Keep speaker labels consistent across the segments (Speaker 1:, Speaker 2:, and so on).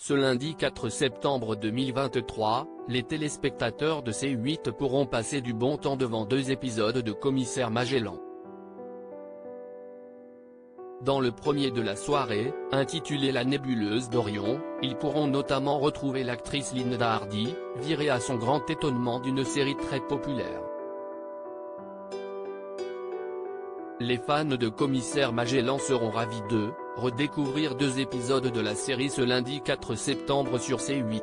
Speaker 1: Ce lundi 4 septembre 2023, les téléspectateurs de C8 pourront passer du bon temps devant 2 épisodes de Commissaire Magellan. Dans le premier de la soirée, intitulé La nébuleuse d'Orion, ils pourront notamment retrouver l'actrice Linda Hardy, virée à son grand étonnement d'une série très populaire. Les fans de Commissaire Magellan seront ravis de redécouvrir 2 épisodes de la série ce lundi 4 septembre sur C8.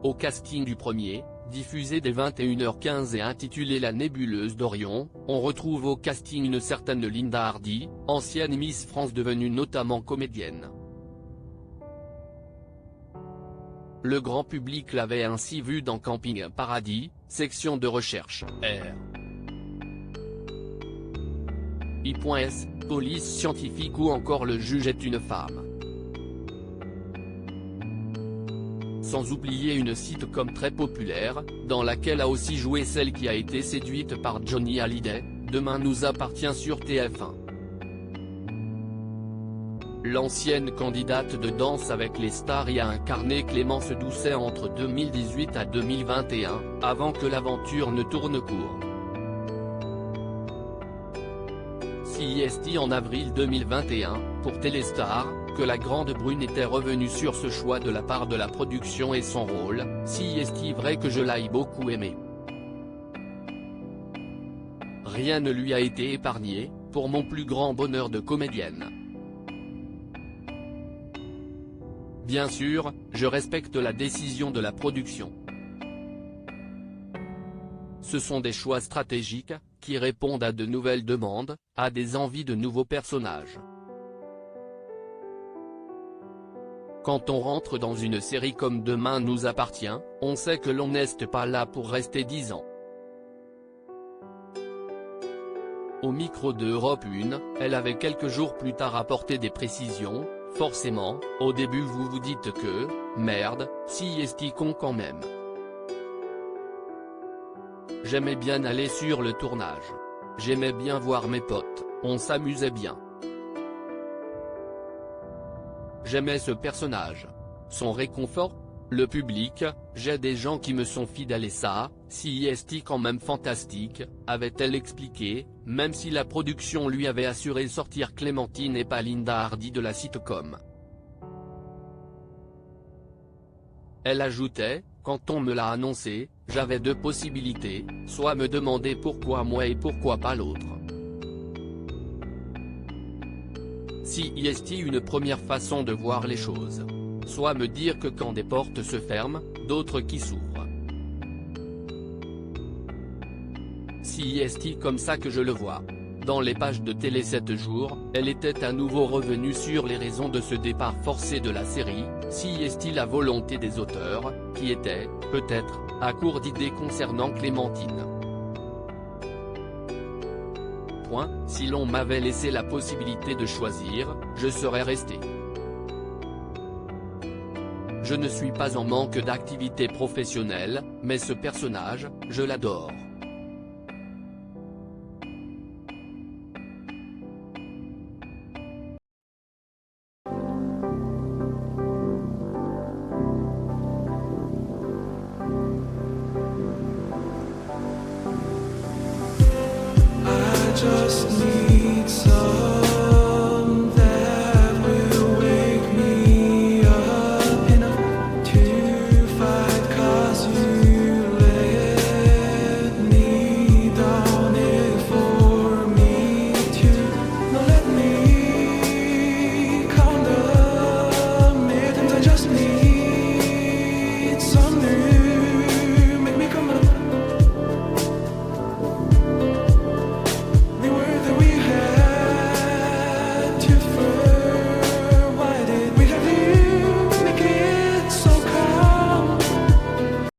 Speaker 1: Au casting du premier, diffusé dès 21h15 et intitulé La nébuleuse d'Orion, on retrouve au casting une certaine Linda Hardy, ancienne Miss France devenue notamment comédienne. Le grand public l'avait ainsi vue dans Camping Paradis, section de recherche, R. I.S, police scientifique ou encore Le juge est une femme. Sans oublier une sitcom très populaire, dans laquelle a aussi joué celle qui a été séduite par Johnny Hallyday, Demain nous appartient sur TF1. L'ancienne candidate de Danse avec les stars y a incarné Clémence Doucet entre 2018 à 2021, avant que l'aventure ne tourne court. CIST en avril 2021, pour Téléstar, que la grande brune était revenue sur ce choix de la part de la production et son rôle, CIST vrai que je l'aille beaucoup aimé. Rien ne lui a été épargné, pour mon plus grand bonheur de comédienne. Bien sûr, je respecte la décision de la production. Ce sont des choix stratégiques, qui répondent à de nouvelles demandes, à des envies de nouveaux personnages. Quand on rentre dans une série comme Demain nous appartient, on sait que l'on n'est pas là pour rester 10 ans. Au micro de Europe 1, elle avait quelques jours plus tard apporté des précisions. Forcément, au début vous vous dites que, merde, CIST con quand même. J'aimais bien aller sur le tournage. J'aimais bien voir mes potes, on s'amusait bien. J'aimais ce personnage. Son réconfort, le public, j'ai des gens qui me sont fidèles et ça, CIST quand même fantastique, avait-elle expliqué, même si la production lui avait assuré sortir Clémentine et pas Linda Hardy de la sitcom. Elle ajoutait, quand on me l'a annoncé, j'avais 2 possibilités, soit me demander pourquoi moi et pourquoi pas l'autre. CIST une première façon de voir les choses. Soit me dire que quand des portes se ferment, d'autres qui s'ouvrent. CIST comme ça que je le vois. Dans les pages de Télé 7 jours, elle était à nouveau revenue sur les raisons de ce départ forcé de la série, CIST la volonté des auteurs, qui étaient, peut-être, à court d'idées concernant Clémentine. Point, si l'on m'avait laissé la possibilité de choisir, je serais resté. Je ne suis pas en manque d'activité professionnelle, mais ce personnage, je l'adore.
Speaker 2: I just need